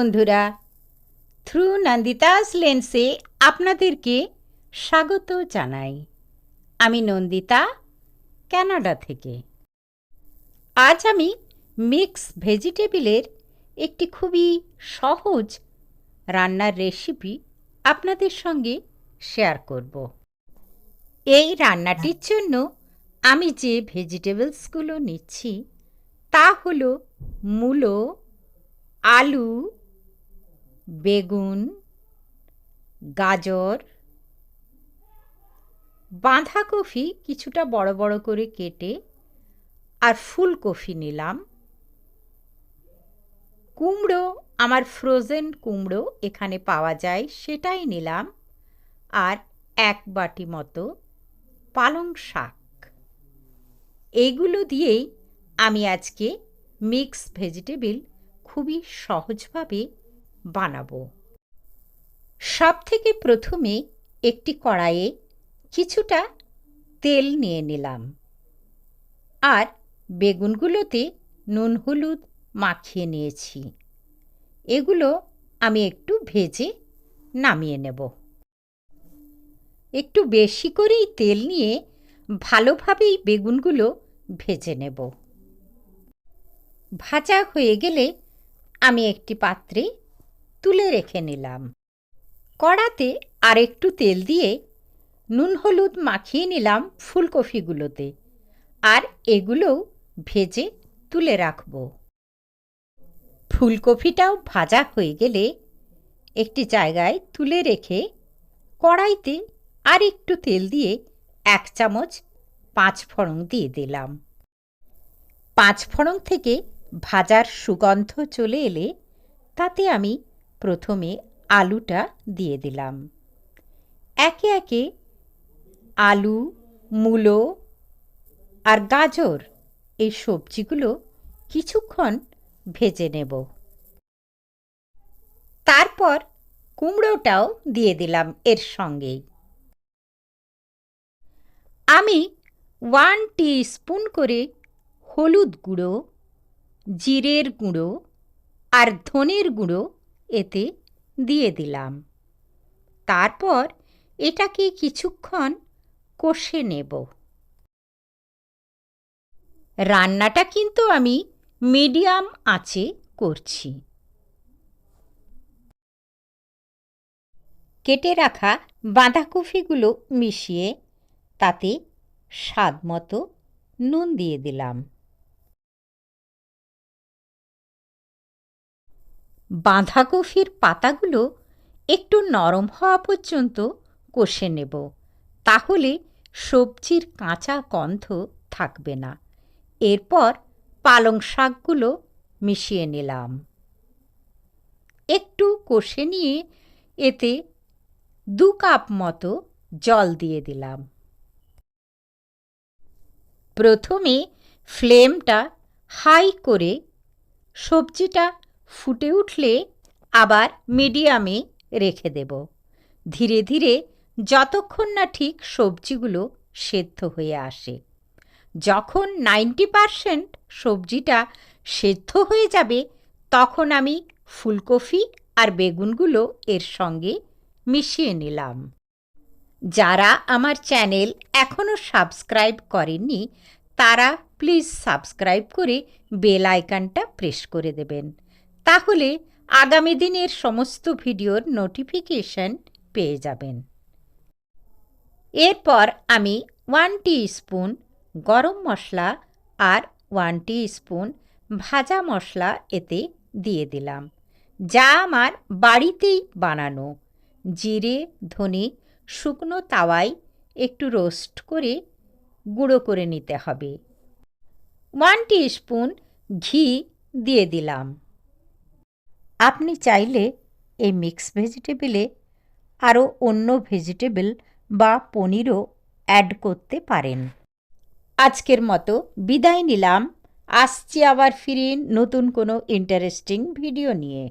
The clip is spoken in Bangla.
বন্ধুরা, থ্রু নন্দিতাস লেন্সে আপনাদেরকে স্বাগত জানাই। আমি নন্দিতা, কানাডা থেকে। আজ আমি মিক্স ভেজিটেবলের একটি খুবই সহজ রান্নার রেসিপি আপনাদের সঙ্গে শেয়ার করব। এই রান্নাটির জন্য আমি যে ভেজিটেবলসগুলো নিচ্ছি তা হলো মূলো, আলু, বেগুন, গাজর, বাঁধাকপি কিছুটা বড় বড় করে কেটে, আর ফুলকপি নিলাম। কুমড়ো, আমার ফ্রোজেন কুমড়ো এখানে পাওয়া যায়, সেটাই নিলাম। আর 1 বাটি মতো পালং শাক। এইগুলো দিয়েই আমি আজকে মিক্স ভেজিটেবল খুবই সহজভাবে বানাবো। সবথেকে প্রথমে একটি কড়াইয়ে কিছুটা তেল নিয়ে নিলাম, আর বেগুনগুলোতে নুন হলুদ মাখিয়ে নিয়েছি। এগুলো আমি একটু ভেজে নামিয়ে নেব। একটু বেশি করেই তেল নিয়ে ভালোভাবেই বেগুনগুলো ভেজে নেব। ভাজা হয়ে গেলে আমি একটি পাত্রে তুলে রেখে নিলাম। কড়াতে আর একটু তেল দিয়ে নুন হলুদ মাখিয়ে নিলাম ফুলকপিগুলোতে, আর এগুলোও ভেজে তুলে রাখব। ফুলকপিটাও ভাজা হয়ে গেলে একটি জায়গায় তুলে রেখে কড়াইতে আর একটু তেল দিয়ে 1 চামচ 5 ফোড়ন দিয়ে দিলাম। 5 ফোড়ন থেকে ভাজার সুগন্ধ চলে এলে তাতে আমি প্রথমে আলুটা দিয়ে দিলাম। একে একে আলু, মূলো আর গাজর এই সবজিগুলো কিছুক্ষণ ভেজে নেব। তারপর কুমড়োটাও দিয়ে দিলাম এর সঙ্গেই। আমি 1 টিস্পুন করে হলুদ গুঁড়ো, জিরের গুঁড়ো আর ধনের গুঁড়ো এতে দিয়ে দিলাম। তারপর এটাকে কিছুক্ষণ কষে নেব। রান্নাটা কিন্তু আমি মিডিয়াম আঁচে করছি। কেটে রাখা বাঁধাকপিগুলো মিশিয়ে তাতে স্বাদ মতো নুন দিয়ে দিলাম। বাঁধাকপির পাতাগুলো একটু নরম হওয়া পর্যন্ত কষে নেব, তাহলে সবজির কাঁচা গন্ধ থাকবে না। এরপর পালং শাকগুলো মিশিয়ে নিলাম। একটু কষে নিয়ে এতে 2 কাপ মতো জল দিয়ে দিলাম। প্রথমে ফ্লেমটা হাই করে সবজিটা ফুটে উঠলে আবার মিডিয়ামে রেখে দেব। ধীরে ধীরে যতক্ষণ না ঠিক সবজিগুলো সেদ্ধ হয়ে আসে। যখন 90% সবজিটা সেদ্ধ হয়ে যাবে তখন আমি ফুলকপি আর বেগুনগুলো এর সঙ্গে মিশিয়ে নিলাম। যারা আমার চ্যানেল এখনও সাবস্ক্রাইব করেননি তারা প্লিজ সাবস্ক্রাইব করে বেল আইকনটা প্রেস করে দেবেন, তাহলে আগামী দিনের সমস্ত ভিডিওর নোটিফিকেশন পেয়ে যাবেন। এরপর আমি 1 টিস্পুন গরম মশলা আর 1 টিস্পুন ভাজা মশলা এতে দিয়ে দিলাম, যা আমার বাড়িতেই বানানো। জিরে, ধনে শুকনো তাওয়ায় একটু রোস্ট করে গুঁড়ো করে নিতে হবে। 1 টিস্পুন ঘি দিয়ে দিলাম। আপনি চাইলে এই মিক্স ভেজিটেবলে আরও অন্য ভেজিটেবল বা পনিরও অ্যাড করতে পারেন। আজকের মতো বিদায় নিলাম। আসছি আবার ফিরে নতুন কোনো ইন্টারেস্টিং ভিডিও নিয়ে।